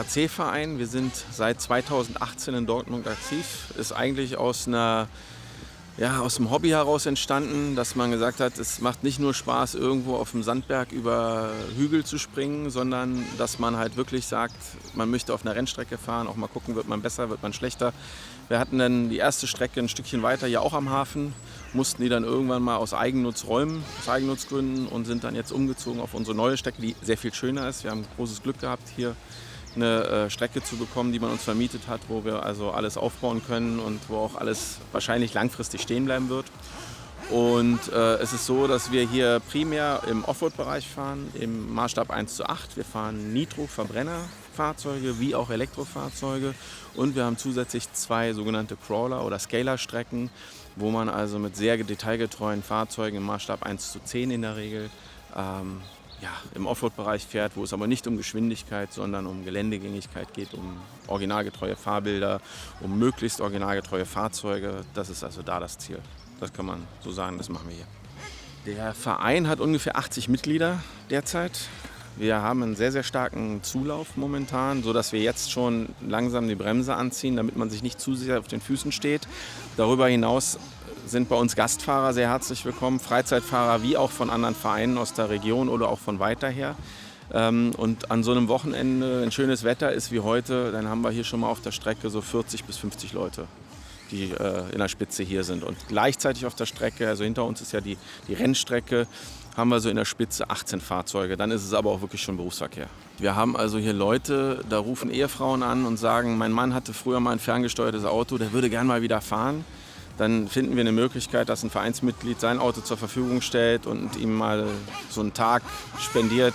ADAC-Verein. Wir sind seit 2018 in Dortmund aktiv. Ist eigentlich aus dem Hobby heraus entstanden, dass man gesagt hat, es macht nicht nur Spaß, irgendwo auf dem Sandberg über Hügel zu springen, sondern dass man halt wirklich sagt, man möchte auf einer Rennstrecke fahren, auch mal gucken, wird man besser, wird man schlechter. Wir hatten dann die erste Strecke ein Stückchen weiter hier auch am Hafen, mussten die dann irgendwann mal aus Eigennutz räumen, aus Eigennutzgründen, und sind dann jetzt umgezogen auf unsere neue Strecke, die sehr viel schöner ist. Wir haben großes Glück gehabt, hier eine Strecke zu bekommen, die man uns vermietet hat, wo wir also alles aufbauen können und wo auch alles wahrscheinlich langfristig stehen bleiben wird. Und es ist so, dass wir hier primär im Offroad-Bereich fahren, im Maßstab 1:8. Wir fahren Nitro-Verbrennerfahrzeuge wie auch Elektrofahrzeuge, und wir haben zusätzlich 2 sogenannte Crawler- oder Scaler-Strecken, wo man also mit sehr detailgetreuen Fahrzeugen im Maßstab 1:10 in der Regel im Offroad-Bereich fährt, wo es aber nicht um Geschwindigkeit, sondern um Geländegängigkeit geht, um originalgetreue Fahrbilder, um möglichst originalgetreue Fahrzeuge. Das ist also da das Ziel. Das kann man so sagen, das machen wir hier. Der Verein hat ungefähr 80 Mitglieder derzeit. Wir haben einen sehr, sehr starken Zulauf momentan, sodass wir jetzt schon langsam die Bremse anziehen, damit man sich nicht zu sehr auf den Füßen steht. Darüber hinaus sind bei uns Gastfahrer sehr herzlich willkommen, Freizeitfahrer wie auch von anderen Vereinen aus der Region oder auch von weiter her. Und an so einem Wochenende, wenn schönes Wetter ist wie heute, dann haben wir hier schon mal auf der Strecke so 40 bis 50 Leute, die in der Spitze hier sind. Und gleichzeitig auf der Strecke, also hinter uns ist ja die Rennstrecke, haben wir so in der Spitze 18 Fahrzeuge. Dann ist es aber auch wirklich schon Berufsverkehr. Wir haben also hier Leute, da rufen Ehefrauen an und sagen, mein Mann hatte früher mal ein ferngesteuertes Auto, der würde gern mal wieder fahren. Dann finden wir eine Möglichkeit, dass ein Vereinsmitglied sein Auto zur Verfügung stellt und ihm mal so einen Tag spendiert,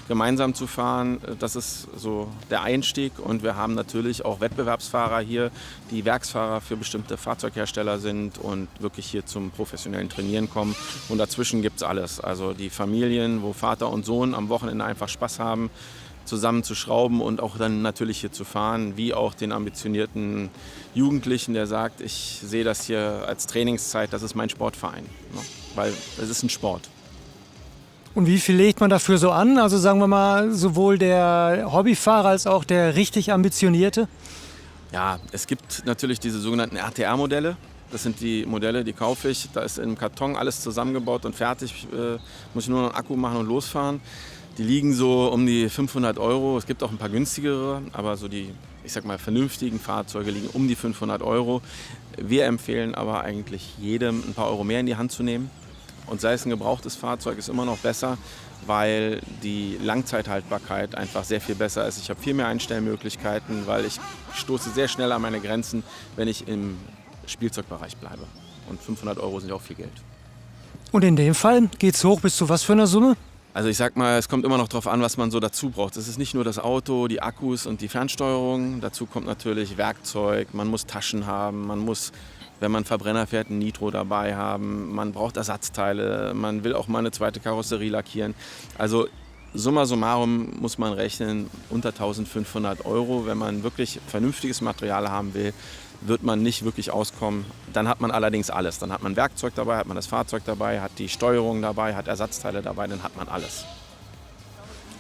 gemeinsam zu fahren. Das ist so der Einstieg. Und wir haben natürlich auch Wettbewerbsfahrer hier, die Werksfahrer für bestimmte Fahrzeughersteller sind und wirklich hier zum professionellen Trainieren kommen. Und dazwischen gibt es alles. Also die Familien, wo Vater und Sohn am Wochenende einfach Spaß haben, zusammen zu schrauben und auch dann natürlich hier zu fahren, wie auch den ambitionierten Jugendlichen, der sagt, ich sehe das hier als Trainingszeit, das ist mein Sportverein, ne? Weil es ist ein Sport. Und wie viel legt man dafür so an? Also sagen wir mal, sowohl der Hobbyfahrer als auch der richtig Ambitionierte? Ja, es gibt natürlich diese sogenannten RTR-Modelle. Das sind die Modelle, die kaufe ich. Da ist im Karton alles zusammengebaut und fertig. Muss ich nur noch einen Akku machen und losfahren. Die liegen so um die 500 Euro. Es gibt auch ein paar günstigere, aber so die, ich sag mal, vernünftigen Fahrzeuge liegen um die 500 Euro. Wir empfehlen aber eigentlich jedem ein paar Euro mehr in die Hand zu nehmen. Und sei es ein gebrauchtes Fahrzeug, ist immer noch besser, weil die Langzeithaltbarkeit einfach sehr viel besser ist. Ich habe viel mehr Einstellmöglichkeiten, weil ich stoße sehr schnell an meine Grenzen, wenn ich im Spielzeugbereich bleibe. Und 500 Euro sind ja auch viel Geld. Und in dem Fall geht es hoch bis zu was für einer Summe? Also ich sag mal, es kommt immer noch darauf an, was man so dazu braucht. Es ist nicht nur das Auto, die Akkus und die Fernsteuerung. Dazu kommt natürlich Werkzeug, man muss Taschen haben, man muss, wenn man Verbrenner fährt, ein Nitro dabei haben. Man braucht Ersatzteile, man will auch mal eine zweite Karosserie lackieren. Also summa summarum muss man rechnen, unter 1.500 Euro. Wenn man wirklich vernünftiges Material haben will, wird man nicht wirklich auskommen. Dann hat man allerdings alles. Dann hat man Werkzeug dabei, hat man das Fahrzeug dabei, hat die Steuerung dabei, hat Ersatzteile dabei, dann hat man alles.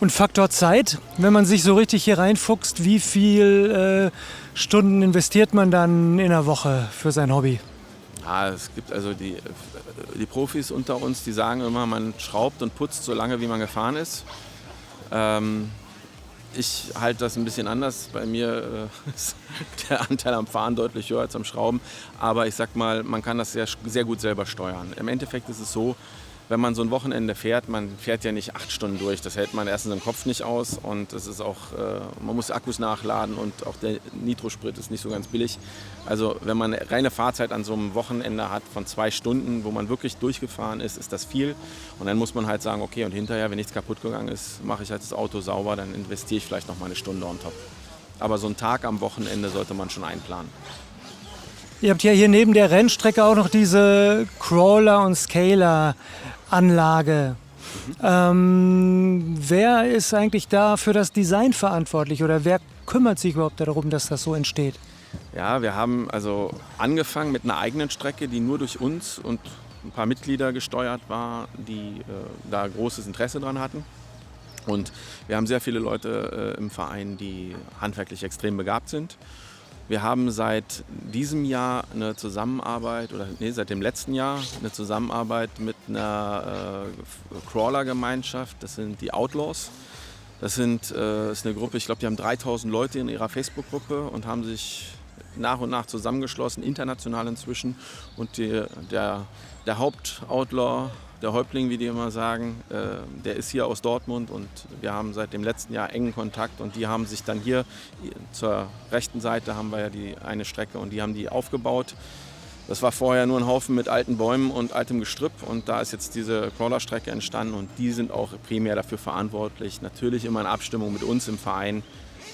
Und Faktor Zeit, wenn man sich so richtig hier reinfuchst, wie viel Stunden investiert man dann in der Woche für sein Hobby? Ja, es gibt also die Profis unter uns, die sagen immer, man schraubt und putzt so lange, wie man gefahren ist. Ich halte das ein bisschen anders. Bei mir ist der Anteil am Fahren deutlich höher als am Schrauben. Aber ich sag mal, man kann das sehr, sehr gut selber steuern. Im Endeffekt ist es so, wenn man so ein Wochenende fährt, man fährt ja nicht 8 Stunden durch. Das hält man erstens im Kopf nicht aus. Und es ist auch, man muss Akkus nachladen und auch der Nitrosprit ist nicht so ganz billig. Also wenn man eine reine Fahrzeit an so einem Wochenende hat von 2 Stunden, wo man wirklich durchgefahren ist, ist das viel. Und dann muss man halt sagen, okay, und hinterher, wenn nichts kaputt gegangen ist, mache ich halt das Auto sauber, dann investiere ich vielleicht noch mal eine Stunde on top. Aber so einen Tag am Wochenende sollte man schon einplanen. Ihr habt ja hier neben der Rennstrecke auch noch diese Crawler- und Scaler-Anlage. Wer ist eigentlich da für das Design verantwortlich oder wer kümmert sich überhaupt darum, dass das so entsteht? Ja, wir haben also angefangen mit einer eigenen Strecke, die nur durch uns und ein paar Mitglieder gesteuert war, die da großes Interesse dran hatten. Und wir haben sehr viele Leute im Verein, die handwerklich extrem begabt sind. Wir haben seit diesem Jahr eine Zusammenarbeit, seit dem letzten Jahr eine Zusammenarbeit mit einer Crawler-Gemeinschaft. Das sind die Outlaws. Das ist eine Gruppe, ich glaube, die haben 3000 Leute in ihrer Facebook-Gruppe und haben sich nach und nach zusammengeschlossen, international inzwischen. Und der Hauptoutlaw, der Häuptling, wie die immer sagen, der ist hier aus Dortmund und wir haben seit dem letzten Jahr engen Kontakt und die haben sich dann hier zur rechten Seite haben wir ja die eine Strecke und die haben die aufgebaut. Das war vorher nur ein Haufen mit alten Bäumen und altem Gestrüpp und da ist jetzt diese Crawlerstrecke entstanden und die sind auch primär dafür verantwortlich, natürlich immer in Abstimmung mit uns im Verein,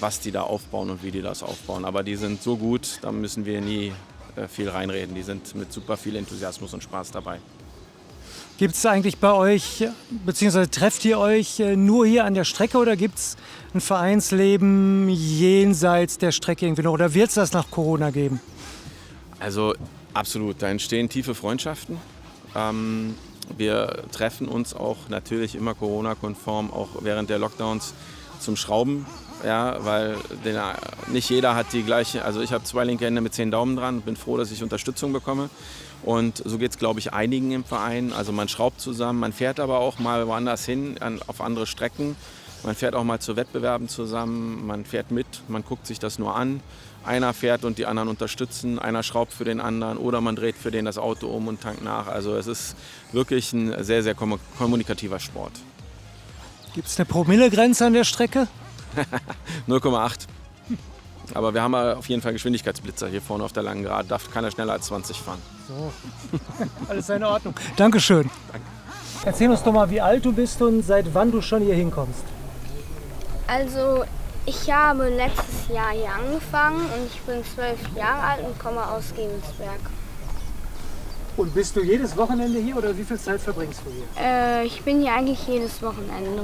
was die da aufbauen und wie die das aufbauen. Aber die sind so gut, da müssen wir nie viel reinreden. Die sind mit super viel Enthusiasmus und Spaß dabei. Gibt es eigentlich bei euch, beziehungsweise trefft ihr euch nur hier an der Strecke oder gibt es ein Vereinsleben jenseits der Strecke irgendwie noch? Oder wird es das nach Corona geben? Also absolut, da entstehen tiefe Freundschaften. Wir treffen uns auch natürlich immer Corona-konform, auch während der Lockdowns zum Schrauben. Ja, weil nicht jeder hat die gleiche, also ich habe 2 linke Hände mit 10 Daumen dran, bin froh, dass ich Unterstützung bekomme. Und so geht es, glaube ich, einigen im Verein. Also man schraubt zusammen, man fährt aber auch mal woanders hin, auf andere Strecken. Man fährt auch mal zu Wettbewerben zusammen, man fährt mit, man guckt sich das nur an. Einer fährt und die anderen unterstützen, einer schraubt für den anderen oder man dreht für den das Auto um und tankt nach. Also es ist wirklich ein sehr, sehr kommunikativer Sport. Gibt es eine Promillegrenze an der Strecke? 0,8. Aber wir haben auf jeden Fall Geschwindigkeitsblitzer hier vorne auf der langen Gerade. Darf keiner schneller als 20 fahren. So, alles in Ordnung. Dankeschön. Danke. Erzähl uns doch mal, wie alt du bist und seit wann du schon hier hinkommst. Also ich habe letztes Jahr hier angefangen und ich bin 12 Jahre alt und komme aus Gevelsberg. Und bist du jedes Wochenende hier oder wie viel Zeit verbringst du hier? Ich bin hier eigentlich jedes Wochenende.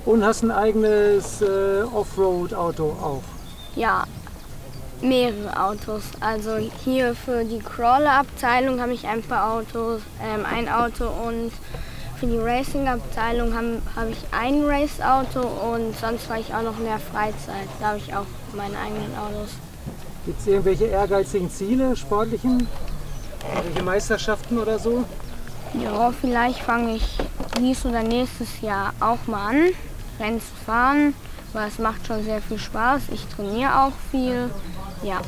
Und hast ein eigenes Offroad-Auto auch? Ja, mehrere Autos. Also hier für die Crawler-Abteilung habe ich ein paar Autos, ein Auto und für die Racing-Abteilung habe ich ein Race-Auto und sonst war ich auch noch in der Freizeit. Da habe ich auch meine eigenen Autos. Gibt es irgendwelche ehrgeizigen Ziele, sportlichen? Irgendwelche Meisterschaften oder so? Ja, vielleicht fange ich dies oder nächstes Jahr auch mal an, Rennen zu fahren, weil es macht schon sehr viel Spaß. Ich trainiere auch viel, ja.